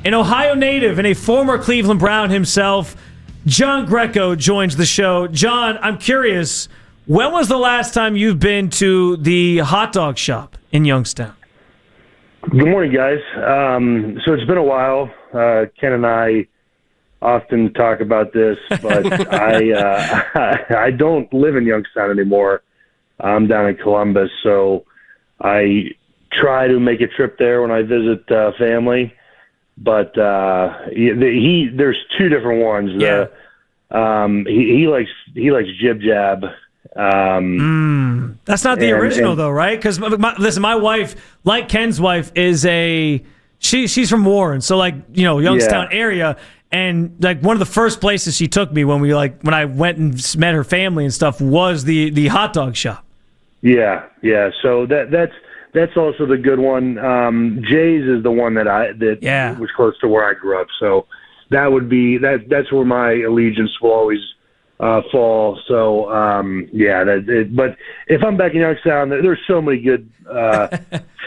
An Ohio native and a former Cleveland Brown himself, John Greco, joins the show. John, I'm curious, when was the last time you've been to the hot dog shop in Youngstown? Good morning, guys. So it's been a while. Ken and I often talk about this, but I don't live in Youngstown anymore. I'm down in Columbus, so I try to make a trip there when I visit family. But there's two different ones. Yeah. He likes Jib Jab. That's not the original, though, right? Because listen, my wife, like Ken's wife, is she's from Warren, so Youngstown area, and like one of the first places she took me when I went and met her family and stuff was the hot dog shop. Yeah. So that's also the good one. Jay's is the one that was close to where I grew up. So that would be that's where my allegiance will always fall. So but if I'm back in Youngstown, there's so many good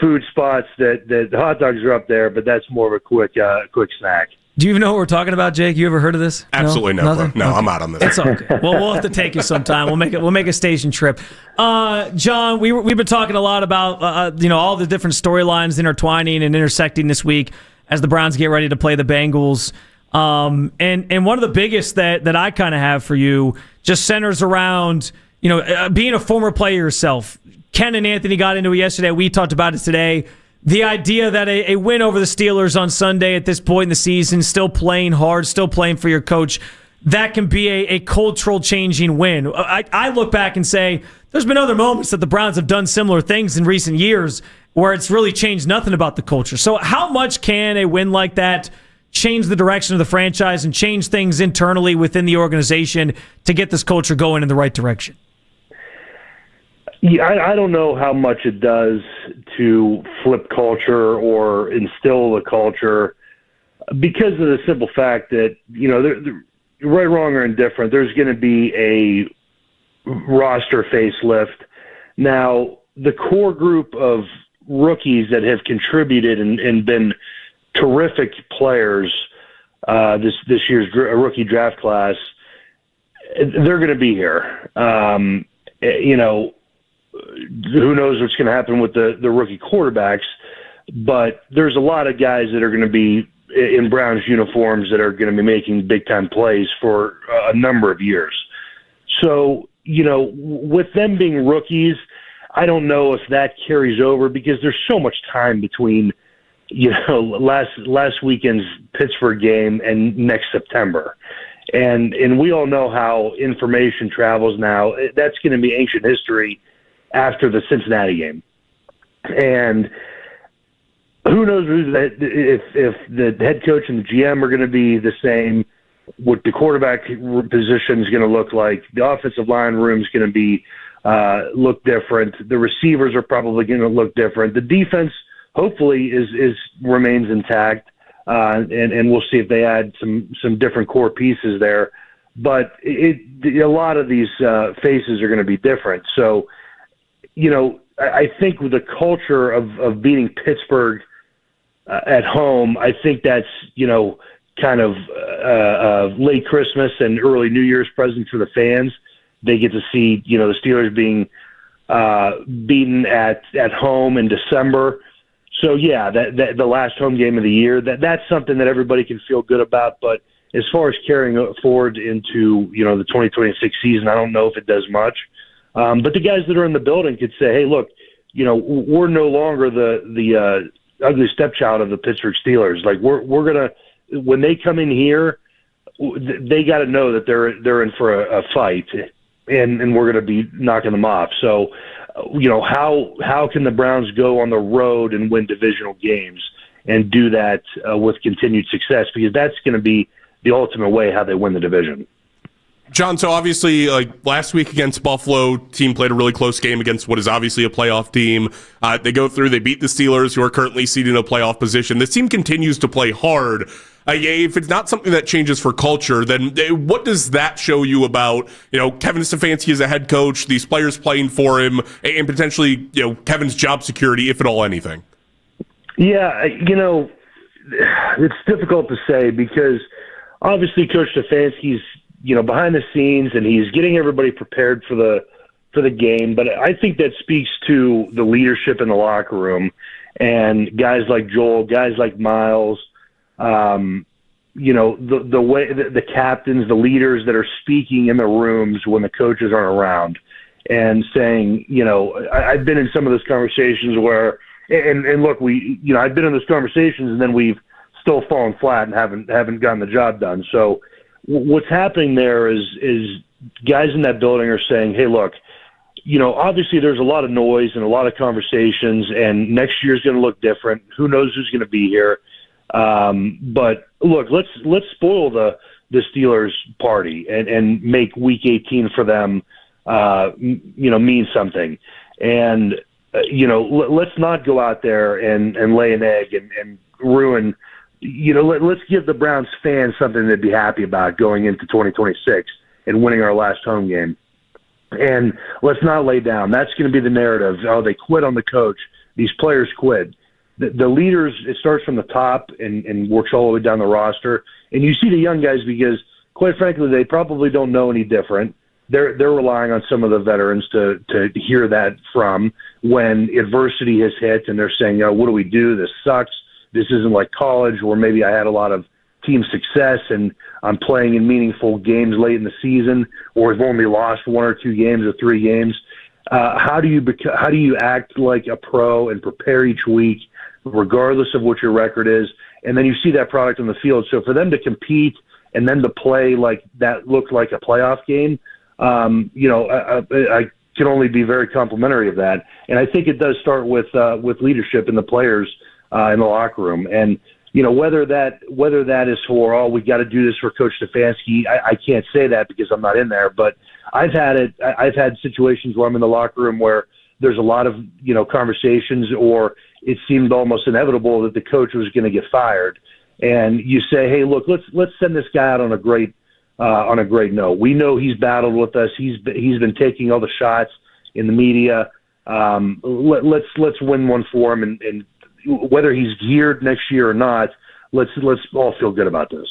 food spots that the hot dogs are up there, but that's more of a quick snack. Do you even know what we're talking about, Jake? You ever heard of this? Absolutely no. No, okay. I'm out on this. It's okay. Well, we'll have to take you sometime. We'll make a station trip. John, we've been talking a lot about all the different storylines intertwining and intersecting this week as the Browns get ready to play the Bengals. And one of the biggest that I kind of have for you just centers around being a former player yourself. Ken and Anthony got into it yesterday. We talked about it today. The idea that a win over the Steelers on Sunday at this point in the season, still playing hard, still playing for your coach, that can be a cultural changing win. I look back and say there's been other moments that the Browns have done similar things in recent years where it's really changed nothing about the culture. So how much can a win like that change the direction of the franchise and change things internally within the organization to get this culture going in the right direction? Yeah, I don't know how much it does to flip culture or instill the culture because of the simple fact that, right, wrong, or indifferent, there's going to be a roster facelift. Now, the core group of rookies that have contributed and been terrific players this year's rookie draft class, they're going to be here. Who knows what's going to happen with the rookie quarterbacks, but there's a lot of guys that are going to be in Browns uniforms that are going to be making big-time plays for a number of years. So, with them being rookies, I don't know if that carries over because there's so much time between, last weekend's Pittsburgh game and next September. And we all know how information travels now. That's going to be ancient history after the Cincinnati game. And who knows if the head coach and the GM are going to be the same, what the quarterback position is going to look like. The offensive line room is going to be look different. The receivers are probably going to look different. The defense hopefully remains intact, and we'll see if they add some different core pieces there. But a lot of these faces are going to be different. So, I think with the culture of beating Pittsburgh at home, I think that's, kind of late Christmas and early New Year's present for the fans. They get to see, the Steelers being beaten at home in December. So, yeah, that the last home game of the year, that's something that everybody can feel good about. But as far as carrying it forward into, the 2026 season, I don't know if it does much. But the guys that are in the building could say, hey, look, we're no longer the ugly stepchild of the Pittsburgh Steelers. Like we're going to, when they come in here, they got to know that they're in for a fight and we're going to be knocking them off. So, how can the Browns go on the road and win divisional games and do that with continued success? Because that's going to be the ultimate way how they win the division. John, so obviously, last week against Buffalo, team played a really close game against what is obviously a playoff team. They go through, they beat the Steelers, who are currently seated in a playoff position. This team continues to play hard. If it's not something that changes for culture, then what does that show you about, Kevin Stefanski as a head coach, these players playing for him, and potentially, Kevin's job security, if at all anything? Yeah, it's difficult to say because obviously Coach Stefanski's, behind the scenes and he's getting everybody prepared for the game. But I think that speaks to the leadership in the locker room and guys like Joel, guys like Miles, the way the captains, the leaders that are speaking in the rooms when the coaches aren't around and saying, I've been in some of those conversations where, and look, I've been in those conversations and then we've still fallen flat and haven't gotten the job done. So what's happening there is guys in that building are saying, hey, look, obviously there's a lot of noise and a lot of conversations, and next year's going to look different. Who knows who's going to be here? But look, let's spoil the Steelers party and make Week 18 for them, mean something. And let's not go out there and lay an egg and ruin. Let's give the Browns fans something they'd be happy about going into 2026 and winning our last home game. And let's not lay down. That's going to be the narrative. Oh, they quit on the coach. These players quit. The leaders, it starts from the top and works all the way down the roster. And you see the young guys because, quite frankly, they probably don't know any different. They're relying on some of the veterans to hear that from when adversity has hit and they're saying, what do we do? This sucks. This isn't like college where maybe I had a lot of team success and I'm playing in meaningful games late in the season, or have only lost 1 or 2 games or 3 games. How do you act like a pro and prepare each week, regardless of what your record is? And then you see that product on the field. So for them to compete and then to play like that looked like a playoff game, I can only be very complimentary of that. And I think it does start with leadership in the players in the locker room. And whether that is for, we got to do this for Coach Stefanski, I can't say that because I'm not in there. But I've had situations where I'm in the locker room where there's a lot of conversations, or it seemed almost inevitable that the coach was going to get fired. And you say, hey, look, let's send this guy out on a great note. We know he's battled with us. He's been taking all the shots in the media. Let's win one for him, and whether he's geared next year or not, let's all feel good about this.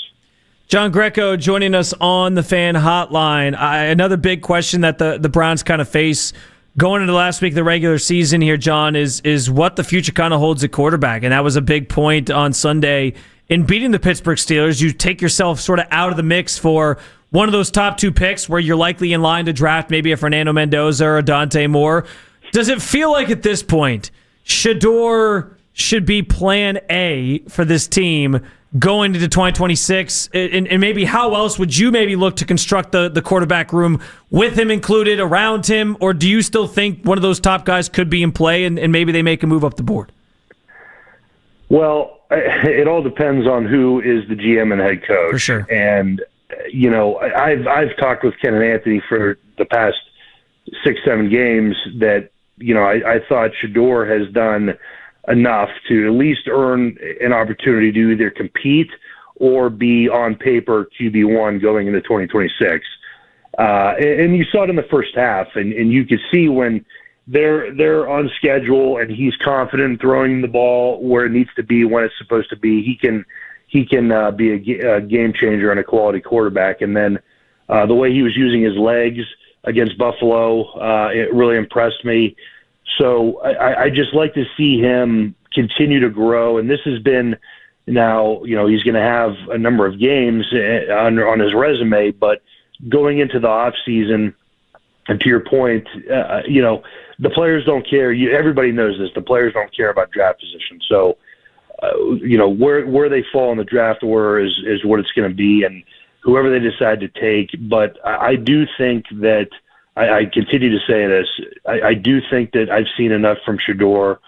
John Greco joining us on the Fan Hotline. Another big question that the Browns kind of face going into the last week of the regular season here, John, is what the future kind of holds at quarterback. And that was a big point on Sunday. In beating the Pittsburgh Steelers, you take yourself sort of out of the mix for one of those top 2 picks where you're likely in line to draft maybe a Fernando Mendoza or a Dante Moore. Does it feel like at this point Shedeur should be plan A for this team going into 2026? And maybe how else would you maybe look to construct the quarterback room with him included, around him? Or do you still think one of those top guys could be in play and maybe they make a move up the board? Well, it all depends on who is the GM and head coach. For sure. And, I've talked with Ken and Anthony for the past 6-7 games that, I thought Shedeur has done enough to at least earn an opportunity to either compete or be on paper QB1 going into 2026. And you saw it in the first half, and you could see when they're on schedule and he's confident throwing the ball where it needs to be when it's supposed to be. He can be a game changer and a quality quarterback. And then the way he was using his legs against Buffalo, it really impressed me. So I just like to see him continue to grow. And this has been now, he's going to have a number of games on his resume, but going into the off season, and to your point, the players don't care. Everybody knows this. The players don't care about draft position. So, where they fall in the draft order is what it's going to be, and whoever they decide to take. But I do think that I continue to say this. I do think that I've seen enough from Shedeur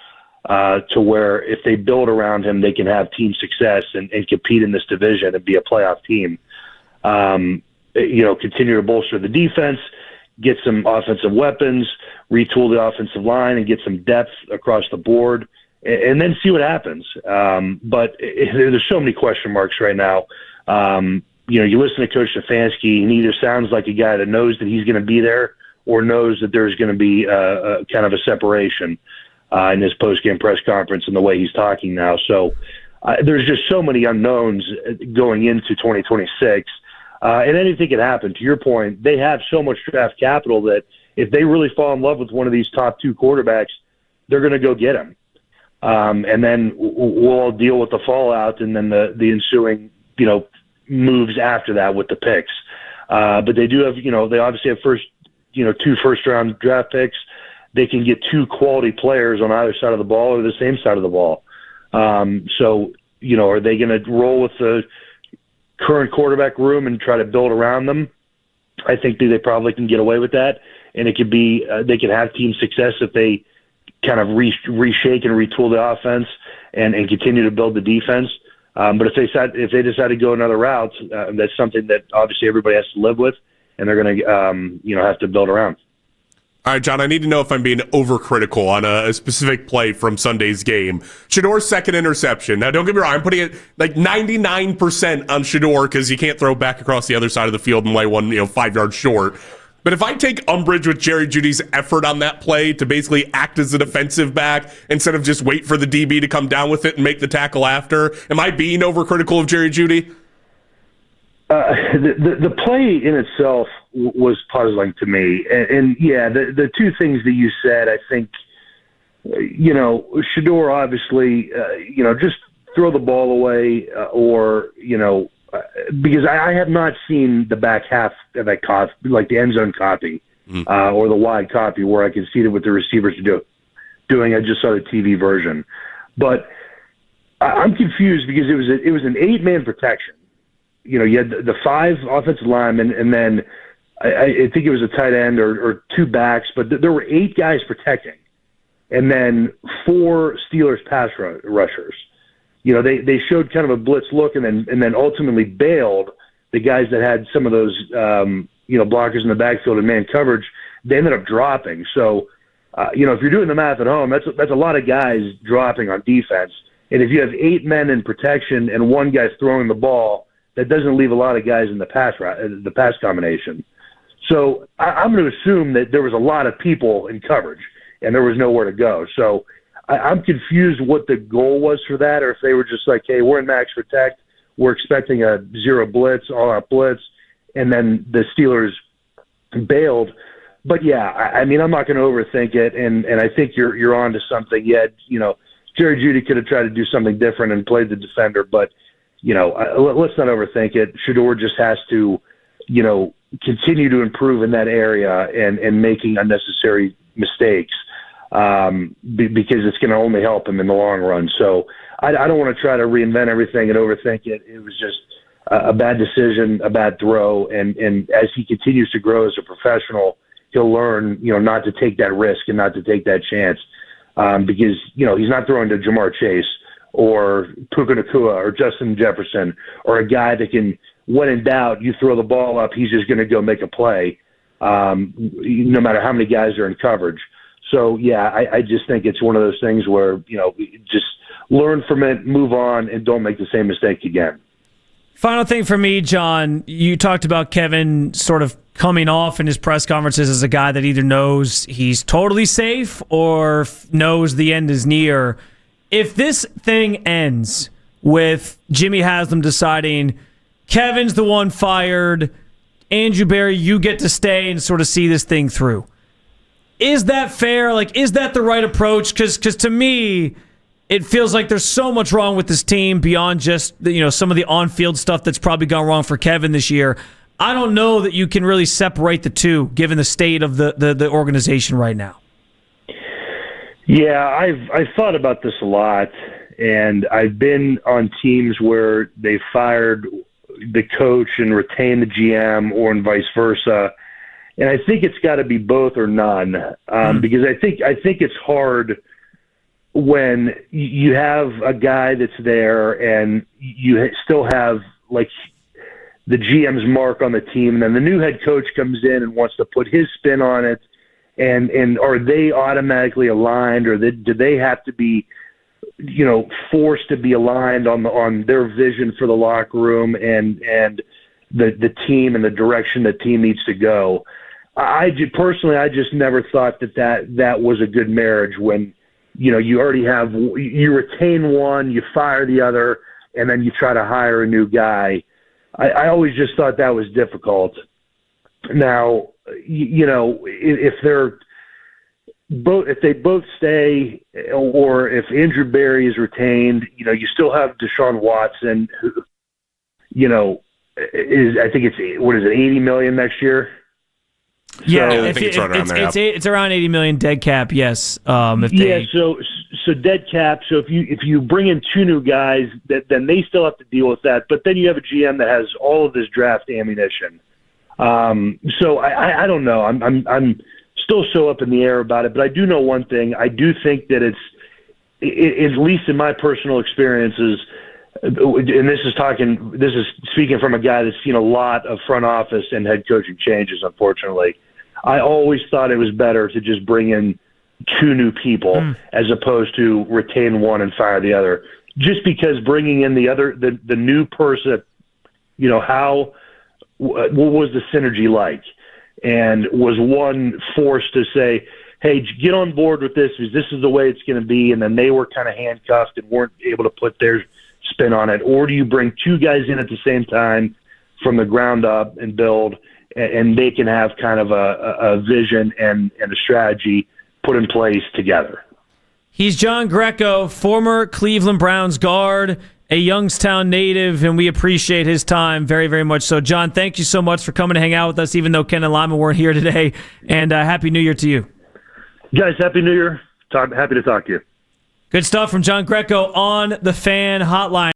to where if they build around him, they can have team success and compete in this division and be a playoff team. Continue to bolster the defense, get some offensive weapons, retool the offensive line, and get some depth across the board, and then see what happens. But there's so many question marks right now. You listen to Coach Stefanski, and he either sounds like a guy that knows that he's going to be there or knows that there's going to be a kind of a separation in his post-game press conference and the way he's talking now. So there's just so many unknowns going into 2026. And anything can happen. To your point, they have so much draft capital that if they really fall in love with one of these top 2 quarterbacks, they're going to go get him. And then we'll all deal with the fallout and then the ensuing, moves after that with the picks. But they do have, they obviously have 2 first-round draft picks. They can get 2 quality players on either side of the ball or the same side of the ball. So, are they going to roll with the current quarterback room and try to build around them? I think they probably can get away with that. And it could be, they could have team success if they kind of reshake and retool the offense and continue to build the defense. But if they decide to go another route, that's something that obviously everybody has to live with, and they're going to, have to build around. All right, John, I need to know if I'm being overcritical on a specific play from Sunday's game. Shedeur's second interception. Now, don't get me wrong, I'm putting it like 99% on Shedeur because you can't throw back across the other side of the field and lay one, 5 yards short. But if I take umbrage with Jerry Jeudy's effort on that play to basically act as a defensive back instead of just wait for the DB to come down with it and make the tackle after, am I being overcritical of Jerry Jeudy? The play in itself was puzzling to me. And yeah, the 2 things that you said, I think, Shedeur obviously, just throw the ball away or, because I have not seen the back half of that copy, like the end zone copy or the wide copy where I can see what the receivers are doing. I just saw the TV version. But I'm confused because it was an 8-man protection. You had the 5 offensive linemen, and then I think it was a tight end or 2 backs, but there were 8 guys protecting, and then 4 Steelers pass rushers. They showed kind of a blitz look, and then ultimately bailed the guys that had some of those blockers in the backfield and man coverage. They ended up dropping. So if you're doing the math at home, that's a lot of guys dropping on defense. And if you have 8 men in protection and 1 guy throwing the ball, that doesn't leave a lot of guys in the pass combination. So I'm going to assume that there was a lot of people in coverage and there was nowhere to go. So I'm confused what the goal was for that, or if they were just like, hey, we're in max protect, we're expecting a 0 blitz, all-out blitz, and then the Steelers bailed. But yeah, I'm not going to overthink it, and I think you're on to something. Yet, Jerry Jeudy could have tried to do something different and played the defender, but let's not overthink it. Shedeur just has to, continue to improve in that area and making unnecessary mistakes because it's going to only help him in the long run. So I don't want to try to reinvent everything and overthink it. It was just a bad decision, a bad throw, and as he continues to grow as a professional, he'll learn, not to take that risk and not to take that chance because, he's not throwing to Jamar Chase or Puka Nacua or Justin Jefferson or a guy that can, when in doubt, you throw the ball up, he's just going to go make a play no matter how many guys are in coverage. So, yeah, I just think it's one of those things where, just learn from it, move on, and don't make the same mistake again. Final thing for me, John, you talked about Kevin sort of coming off in his press conferences as a guy that either knows he's totally safe or knows the end is near. If this thing ends with Jimmy Haslam deciding Kevin's the one fired, Andrew Berry, you get to stay and sort of see this thing through, is that fair? Like, is that the right approach? Because to me, it feels like there's so much wrong with this team beyond just some of the on-field stuff that's probably gone wrong for Kevin this year. I don't know that you can really separate the two given the state of the organization right now. Yeah, I've thought about this a lot, and I've been on teams where they fired the coach and retained the GM, or and vice versa. And I think it's got to be both or none, because I think it's hard when you have a guy that's there and you still have like the GM's mark on the team, and then the new head coach comes in and wants to put his spin on it. And are they automatically aligned, or do they have to be, forced to be aligned on their vision for the locker room and the team and the direction the team needs to go? I just never thought that was a good marriage when you already have, you retain one, you fire the other, and then you try to hire a new guy. I always just thought that was difficult. Now, if they both stay, or if Andrew Berry is retained, you still have Deshaun Watson, who, I think it's $80 million next year. Yeah, so, I think it's right around there. It's around $80 million dead cap. Yes. So dead cap. So if you bring in two new guys, then they still have to deal with that. But then you have a GM that has all of this draft ammunition. So I don't know. I'm still so up in the air about it. But I do know one thing. I do think that it's, at least in my personal experiences, and this is speaking from a guy that's seen a lot of front office and head coaching changes, unfortunately. I always thought it was better to just bring in two new people as opposed to retain one and fire the other. Just because bringing in the new person, what was the synergy like? And was one forced to say, hey, get on board with this because this is the way it's going to be, and then they were kind of handcuffed and weren't able to put their spin on it? Or do you bring two guys in at the same time from the ground up and build, and they can have kind of a vision and a strategy put in place together? He's John Greco, former Cleveland Browns guard, a Youngstown native, and we appreciate his time very, very much. So, John, thank you so much for coming to hang out with us, even though Ken and Lyman weren't here today, and Happy New Year to you. Guys, Happy New Year. Happy to talk to you. Good stuff from John Greco on the Fan Hotline.